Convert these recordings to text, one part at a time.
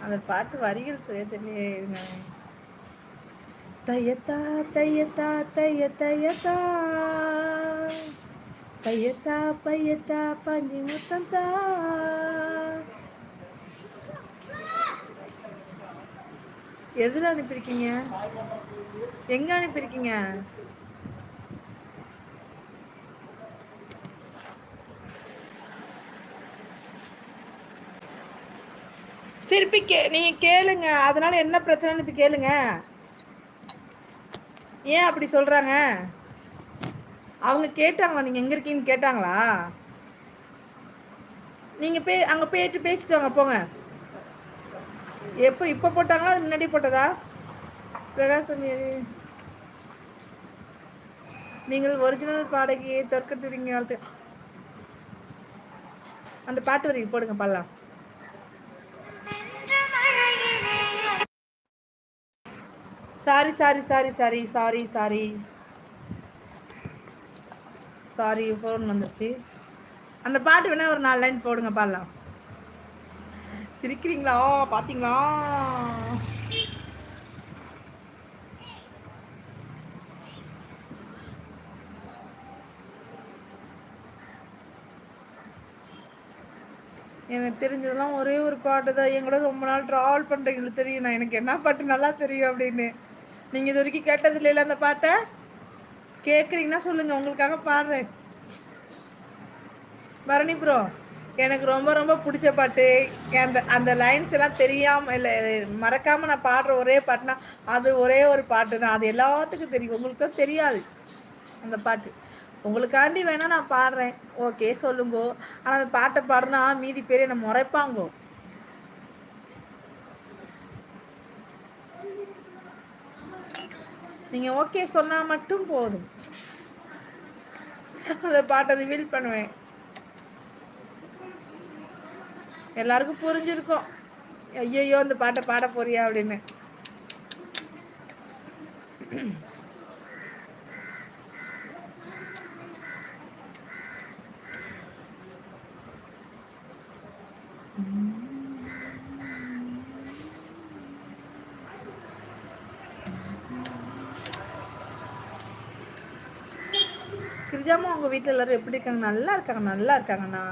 அந்த பாட்டு வரிகள் சரியா தெரியல. தையத்தா தையத்தா தைய தையத்தா பையத்தா பையத்தா பஞ்சு முத்தந்தா. எதுல அனுப்பியிருக்கீங்க? எங்க அனுப்பியிருக்கீங்க? சிற்பி நீங்க கேளுங்க. அதனால என்ன பிரச்சனைன்னு இப்ப கேளுங்க. ஏன் அப்படி சொல்றாங்க? அவங்க கேட்டாங்களா நீங்க எங்க இருக்கீங்கன்னு கேட்டாங்களா? நீங்க அங்க போயிட்டு பேசிட்டு வாங்க போங்க. எப்போ இப்ப போட்டாங்களா அது முன்னாடி போட்டதா? பிரகாசம் நீங்கள் ஒரிஜினல் பாடகியை தற்கத்துறீங்க. அந்த பாட்டு வரைக்கும் போடுங்க பாடலாம். Sorry sorry sorry sorry sorry sorry sorry phone வந்துருச்சு. அந்த பாட்டு வேணா ஒரு 4 லைன் போடுங்க பாடலாம். சிரிக்கிறீங்களா? பாத்தீங்களா? எனக்கு தெரிஞ்சதெல்லாம் ஒரே ஒரு பாட்டு தான். என் கூட ரொம்ப நாள் ட்ராவல் பண்ணுறீங்களுக்கு தெரியும் நான் எனக்கு என்ன பாட்டு நல்லா தெரியும் அப்படின்னு. நீங்கள் இது வரைக்கும் கேட்டது இல்லைல்ல அந்த பாட்டை? கேட்குறீங்கன்னா சொல்லுங்கள், உங்களுக்காக பாடுறேன். பரணி ப்ரோ, எனக்கு ரொம்ப ரொம்ப பிடிச்ச பாட்டு அந்த அந்த லைன்ஸ் எல்லாம் தெரியாமல் இல்லை மறக்காமல் நான் பாடுற ஒரே பாட்டுனா அது ஒரே ஒரு பாட்டு தான். அது எல்லாத்துக்கும் தெரியும், உங்களுக்கு தான் தெரியாது அந்த பாட்டு. உங்களுக்காண்டி வேணா நான் பாடுறேன், ஓகே சொல்லுங்கோ. ஆனால் அந்த பாட்டை பாடுனா மீதி பேர் என்னை முறைப்பாங்கோ. நீங்கள் ஓகே சொன்னால் மட்டும் போதும், அந்த பாட்டை ரிவீல் பண்ணுவேன். எல்லாருக்கும் புரிஞ்சிருக்கும், ஐயோ அந்த பாட்டை பாட போறியா அப்படின்னு. கிரிஜாமா உங்க வீட்டில் எல்லாரும் எப்படி இருக்காங்க? நல்லா இருக்காங்க, நல்லா இருக்காங்கண்ணா,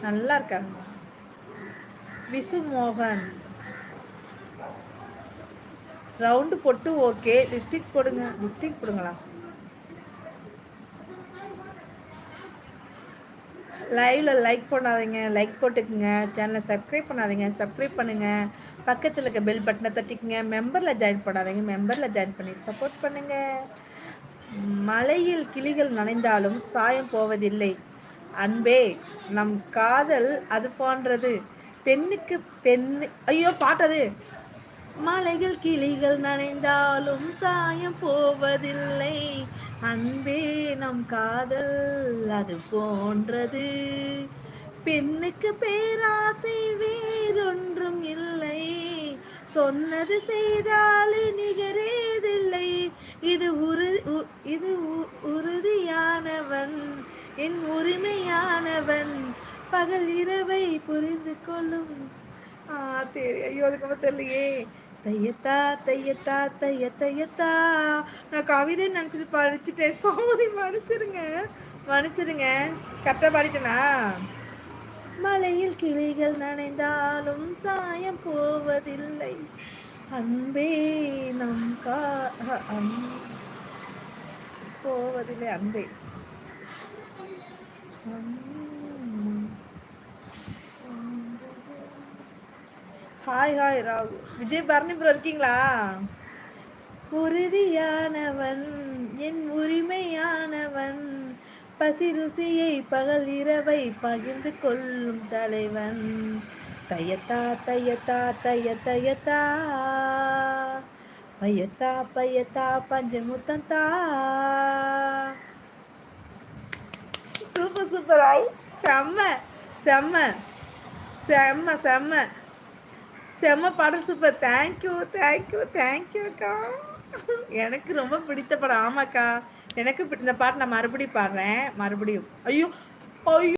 நல்லா இருக்காங்க. விசு மோகன் ரவுண்டு போட்டு ஓகே. லிப்ஸ்டிக் போடுங்க, லிப்ஸ்டிக் போடுங்களா? லைவ்ல லைக் பண்ணாதீங்க, லைக் போட்டுக்குங்க. சேனலை சப்ஸ்கிரைப் பண்ணாதீங்க, சப்ஸ்கிரைப் பண்ணுங்க. பக்கத்தில் இருக்க பெல் பட்டனை தட்டிக்குங்க. மெம்பரில் ஜாயின் பண்ணாதீங்க, மெம்பரில் ஜாயின் பண்ணி சப்போர்ட் பண்ணுங்க. மழையில் கிளிகள் நனைந்தாலும் சாயம் போவதில்லை அன்பே, நம் காதல் அது போன்றது. பெண்ணுக்கு பெண்ணு, ஐயோ பாட்டது. மலைகள் கிளிகள் நனைந்தாலும் சாயம் போவதில்லை அன்பே, நம் காதல் அது போன்றது. பெண்ணுக்கு பேராசை வேறொன்றும் இல்லை, சொன்னது செய்தாலே நிகரேதில்லை. இது உறுதியானவன், என் உரிமையானவன், பகல் இரவை புரிந்து கொள்ளும். ஐயோ அதுக்கப்புறம் தெரியலையே. தையத்தா தையத்தா தைய தையத்தா. நான் கவிதை நினச்சிட்டு படிச்சுட்டேன், சாரி மன்னிச்சிருங்க, மன்னிச்சிருங்க. கரெக்டாக பாடிட்டேனா? மலையில் கிளிகள் நனைந்தாலும் சாயம் போவதில்லை அன்பே, நம் போவதில்லை அன்பே. Hi hi Rahu. Vijay Bharani bro இருக்கீங்களா? உறுதியானவன், என் உரிமையானவன், பசி ருசியை பகல் இரவை பகிர்ந்து கொள்ளும் தலைவன். தையத்தா தையத்தா தைய தையத்தா பையத்தா பையத்தா பஞ்சமுத்தந்தா. சூப்பர் சூப்பர் ஆய், செம்ம செம்ம செம்ம செம்ம செம்ம பாடல், சூப்பர். தேங்க்யூ தேங்க்யூ தேங்க்யூ அக்கா. எனக்கு ரொம்ப பிடித்த படம். ஆமாக்கா, எனக்கு இந்த பாட்டு நான் மறுபடியும் பாடுறேன், மறுபடியும். ஐயோ ஐயோ.